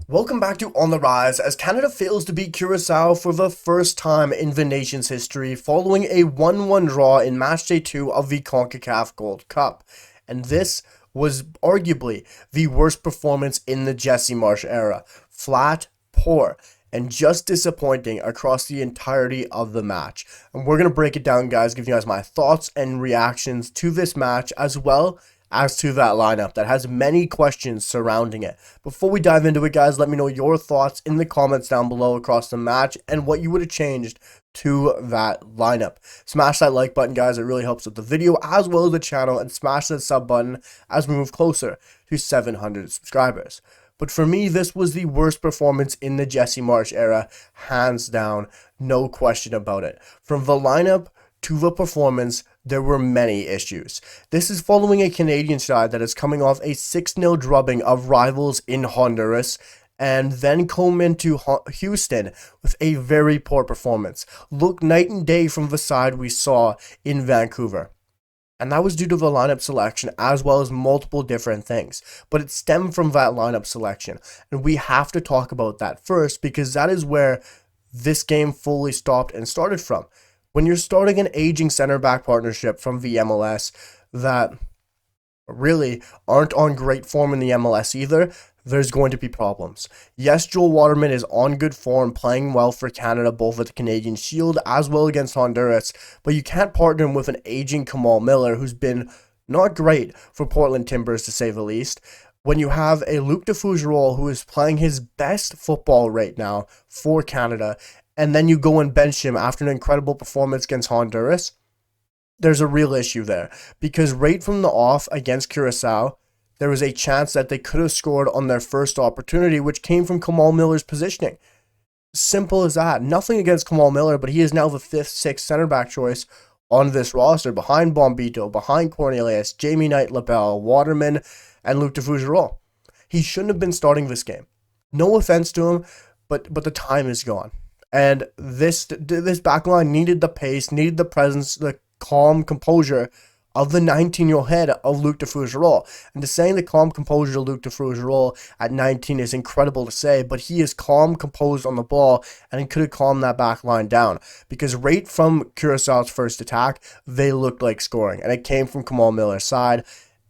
Welcome back to On the Rise as Canada fails to beat Curacao for the first time in the nation's history following a 1-1 draw in match day 2 of the CONCACAF Gold Cup. And this was arguably the worst performance in the Jesse Marsch era. Flat, poor, and just disappointing across the entirety of the match. And we're going to break it down, guys, giving you guys my thoughts and reactions to this match as well as to that lineup that has many questions surrounding it. Before we dive into it, guys, let me know your thoughts in the comments down below across the match and what you would have changed to that lineup. Smash that like button, guys. It really helps with the video as well as the channel, and smash that sub button as we move closer to 700 subscribers. But for me, this was the worst performance in the Jesse Marsch era, hands down, no question about it. From the lineup to the performance, there were many issues. This is following a Canadian side that is coming off a 6-0 drubbing of rivals in Honduras, and then come into Houston with a very poor performance. Look night and day from the side we saw in Vancouver. And that was due to the lineup selection as well as multiple different things. But it stemmed from that lineup selection. And we have to talk about that first because that is where this game fully stopped and started from. When you're starting an aging center back partnership from the MLS that really aren't on great form in the MLS either, there's going to be problems. Yes, Joel Waterman is on good form, playing well for Canada, both at the Canadian Shield as well against Honduras, but you can't partner him with an aging Kamal Miller who's been not great for Portland Timbers, to say the least. When you have a Luc de Fougerolles who is playing his best football right now for Canada, and then you go and bench him after an incredible performance against Honduras, there's a real issue there. Because right from the off against Curacao, there was a chance that they could have scored on their first opportunity, which came from Kamal Miller's positioning. Simple as that. Nothing against Kamal Miller, but he is now the 5th, 6th center back choice on this roster, behind Bombito, behind Cornelius, Jamie Knight-Labelle, Waterman, and Luc de Fougerolles. He shouldn't have been starting this game. No offense to him, but the time is gone. And this backline needed the pace, needed the presence, the calm composure of the 19-year-old head of Luc de Fougerolles. And to say the calm composure of Luc de Fougerolles at 19 is incredible to say, but he is calm, composed on the ball, and he could have calmed that backline down. Because right from Curaçao's first attack, they looked like scoring. And it came from Kamal Miller's side.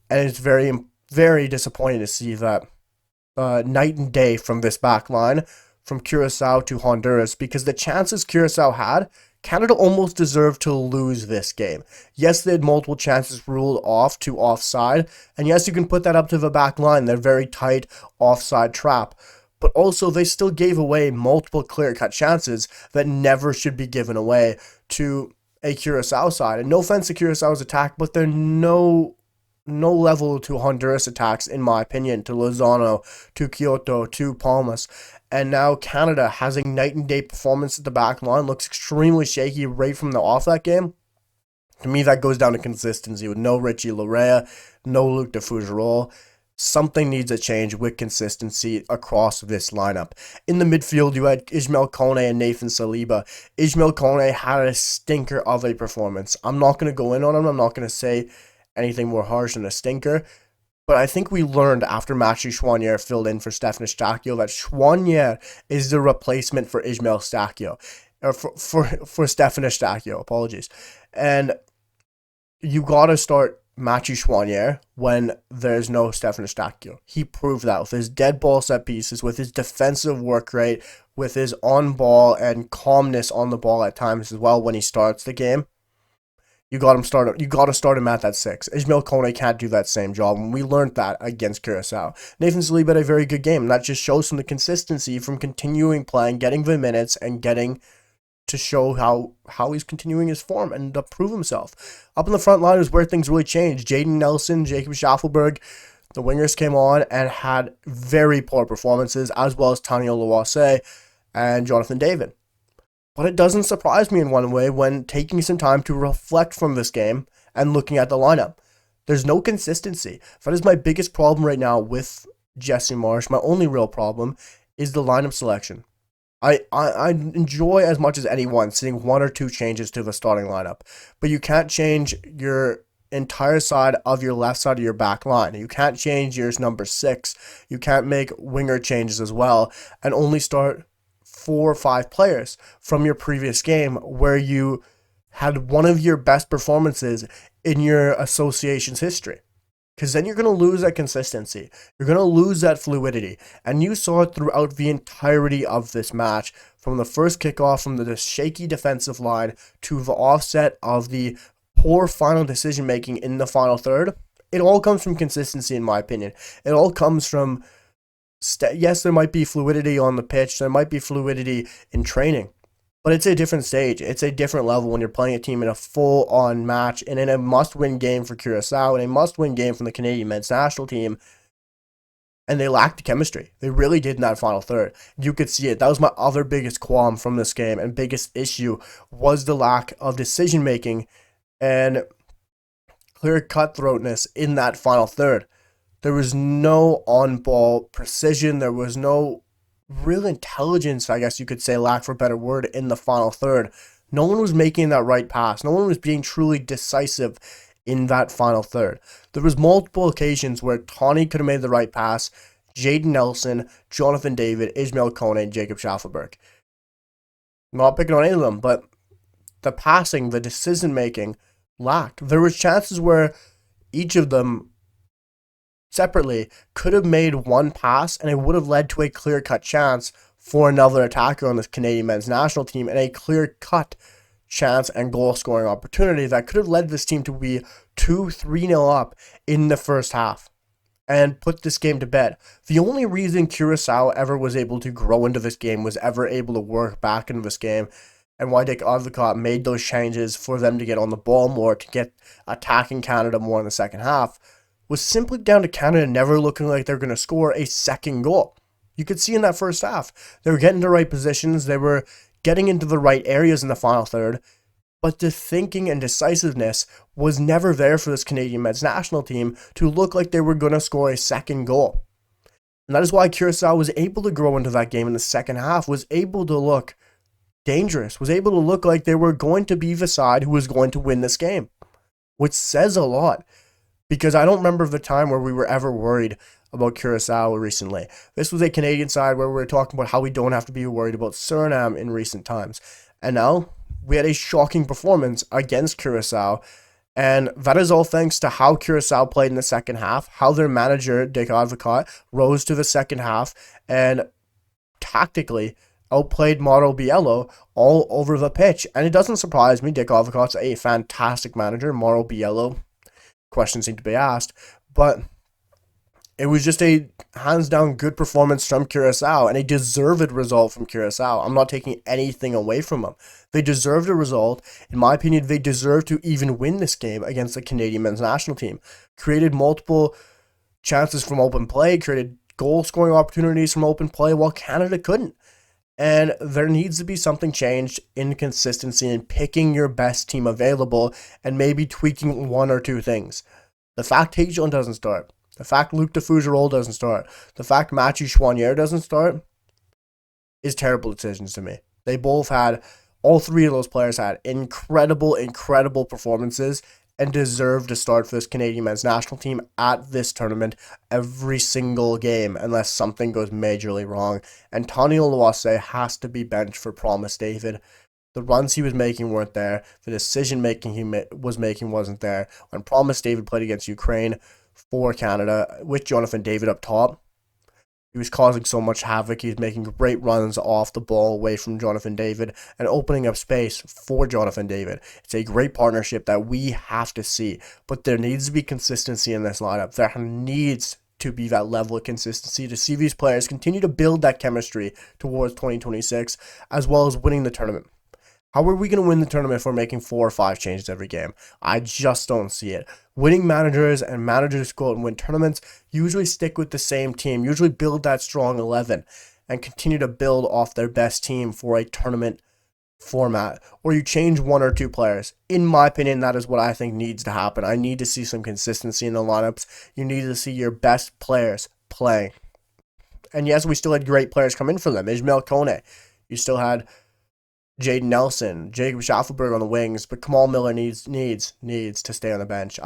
And it's very, very disappointing to see that night and day from this backline, from Curacao to Honduras, because the chances Curacao had, Canada almost deserved to lose this game. Yes, they had multiple chances ruled off to offside, and yes, you can put that up to the back line, their very tight offside trap, but also they still gave away multiple clear-cut chances that never should be given away to a Curacao side. And no offense to Curacao's attack, but they're no level to Honduras attacks, in my opinion, to Lozano, to Kyoto, to Palmas. And now Canada has a night and day performance at the back line, looks extremely shaky right from the off that game. To me, that goes down to consistency with no Richie Larea, no Luc de Fougerolles. Something needs a change with consistency across this lineup. In the midfield, you had Ismail Kone and Nathan Saliba. Ismail Kone had a stinker of a performance. I'm not going to go in on him. I'm not going to say anything more harsh than a stinker. But I think we learned after Mathieu Choinière filled in for Stefan Eustaquio that Choinière is the replacement for Ismail Eustaquio. Or for Stefan Eustaquio, apologies. And you got to start Mathieu Choinière when there's no Stefan Eustaquio. He proved that with his dead ball set pieces, with his defensive work rate, with his on ball and calmness on the ball at times as well when he starts the game. You got to start him at that 6. Ismail Kone can't do that same job, and we learned that against Curacao. Nathan Saliba had a very good game, and that just shows from the consistency from continuing playing, getting the minutes, and getting to show how he's continuing his form and to prove himself. Up in the front line is where things really changed. Jaden Nelson, Jacob Schaffelberg, the wingers came on and had very poor performances, as well as Tanya Loise and Jonathan David. But it doesn't surprise me in one way when taking some time to reflect from this game and looking at the lineup. There's no consistency. That is my biggest problem right now with Jesse Marsch. My only real problem is the lineup selection. I enjoy as much as anyone seeing 1 or 2 changes to the starting lineup, but you can't change your entire side of your left side of your back line. You can't change your number 6. You can't make winger changes as well and only start 4 or 5 players from your previous game where you had one of your best performances in your association's history. Because then you're going to lose that consistency. You're going to lose that fluidity. And you saw it throughout the entirety of this match, from the first kickoff, from the shaky defensive line to the offset of the poor final decision making in the final third. It all comes from consistency, in my opinion. It all comes from, yes, there might be fluidity on the pitch. There might be fluidity in training. But it's a different stage. It's a different level when you're playing a team in a full-on match and in a must-win game for Curacao and a must-win game from the Canadian men's national team. And they lacked the chemistry. They really did in that final third. You could see it. That was my other biggest qualm from this game and biggest issue was the lack of decision-making and clear cutthroatness in that final third. There was no on-ball precision. There was no real intelligence, I guess you could say, lack for a better word, in the final third. No one was making that right pass. No one was being truly decisive in that final third. There was multiple occasions where Tawny could have made the right pass. Jaden Nelson, Jonathan David, Ismail Kone, and Jacob Schaffelberg. I'm not picking on any of them, but the passing, the decision-making lacked. There was chances where each of them separately could have made one pass and it would have led to a clear-cut chance for another attacker on the Canadian men's national team and a clear-cut chance and goal-scoring opportunity that could have led this team to be 2-3-0 up in the first half and put this game to bed. The only reason Curacao ever was able to grow into this game, was ever able to work back into this game, and why Dick Advocaat made those changes for them to get on the ball more, to get attacking Canada more in the second half, was simply down to Canada never looking like they're going to score a second goal. You could see in that first half, they were getting to the right positions, they were getting into the right areas in the final third, but the thinking and decisiveness was never there for this Canadian men's national team to look like they were going to score a second goal. And that is why Curacao was able to grow into that game in the second half, was able to look dangerous, was able to look like they were going to be the side who was going to win this game, which says a lot. Because I don't remember the time where we were ever worried about Curacao recently. This was a Canadian side where we were talking about how we don't have to be worried about Suriname in recent times. And now we had a shocking performance against Curacao. And that is all thanks to how Curacao played in the second half, how their manager, Dick Advocaat, rose to the second half and tactically outplayed Mauro Biello all over the pitch. And it doesn't surprise me. Dick Advocaat's a fantastic manager. Mauro Biello, questions need to be asked, but it was just a hands-down good performance from Curacao and a deserved result from Curacao. I'm not taking anything away from them. They deserved a result. In my opinion, they deserved to even win this game against the Canadian men's national team. Created multiple chances from open play, created goal-scoring opportunities from open play, while Canada couldn't. And there needs to be something changed in consistency in picking your best team available and maybe tweaking one or two things. The fact Tajon doesn't start, the fact Luc de Fougerolles doesn't start, the fact Mathieu Choinière doesn't start is terrible decisions to me. They both had, all three of those players had incredible performances and deserve to start for this Canadian men's national team at this tournament every single game unless something goes majorly wrong. And Tony Oluwase has to be benched for Promise David. The runs he was making weren't there. The decision-making he was making wasn't there. When Promise David played against Ukraine for Canada with Jonathan David up top, he was causing so much havoc. He was making great runs off the ball away from Jonathan David and opening up space for Jonathan David. It's a great partnership that we have to see, but there needs to be consistency in this lineup. There needs to be that level of consistency to see these players continue to build that chemistry towards 2026, as well as winning the tournament. How are we going to win the tournament if we're making 4 or 5 changes every game? I just don't see it. Winning managers and managers who go out and win tournaments usually stick with the same team, usually build that strong 11 and continue to build off their best team for a tournament format. Or you change 1 or 2 players. In my opinion, that is what I think needs to happen. I need to see some consistency in the lineups. You need to see your best players play. And yes, we still had great players come in for them. Ismail Kone. You still had Jaden Nelson, Jacob Schaffelberg on the wings, but Kamal Miller needs to stay on the bench.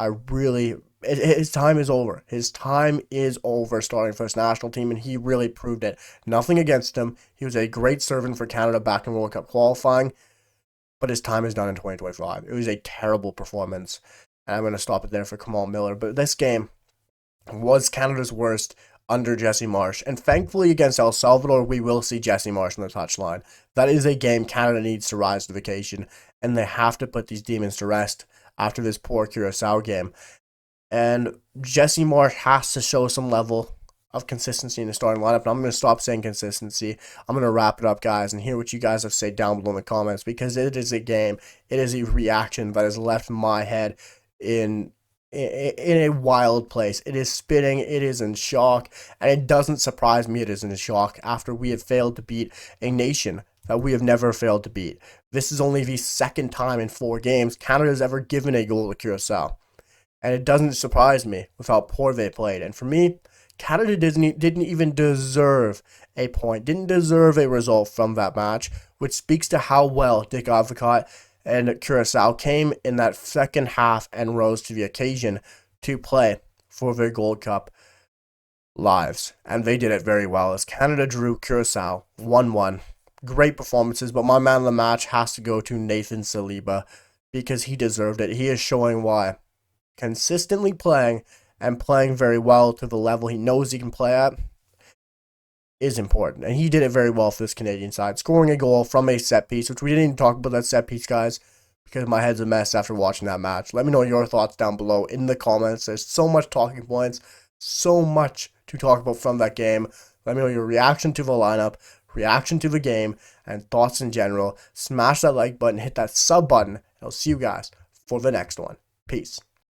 His time is over. His time is over starting for his national team, and he really proved it. Nothing against him. He was a great servant for Canada back in World Cup qualifying, but his time is done in 2025. It was a terrible performance, and I'm going to stop it there for Kamal Miller. But this game was Canada's worst under Jesse Marsch. And thankfully against El Salvador, we will see Jesse Marsch on the touchline. That is a game Canada needs to rise to the occasion, and they have to put these demons to rest after this poor Curacao game. And Jesse Marsch has to show some level of consistency in the starting lineup. And I'm going to stop saying consistency. I'm going to wrap it up, guys, and hear what you guys have to say down below in the comments, because it is a game, it is a reaction that has left my head in a wild place. It is spinning, it is in shock, and it doesn't surprise me it is in shock after we have failed to beat a nation that we have never failed to beat. This is only the second time in 4 games Canada has ever given a goal to Curacao, and it doesn't surprise me with how poor they played. And for me, Canada didn't even deserve a point, didn't deserve a result from that match, which speaks to how well Dick Advocaat and Curacao came in that second half and rose to the occasion to play for their Gold Cup lives. And they did it very well as Canada drew Curacao 1-1. Great performances, but my man of the match has to go to Nathan Saliba because he deserved it. He is showing why consistently playing and playing very well to the level he knows he can play at is important, and he did it very well for this Canadian side, scoring a goal from a set piece, which we didn't even talk about that set piece, guys, because my head's a mess after watching that match. Let me know your thoughts down below in the comments. There's so much talking points, so much to talk about from that game. Let me know your reaction to the lineup, reaction to the game, and thoughts in general. Smash that like button, hit that sub button, and I'll see you guys for the next one. Peace.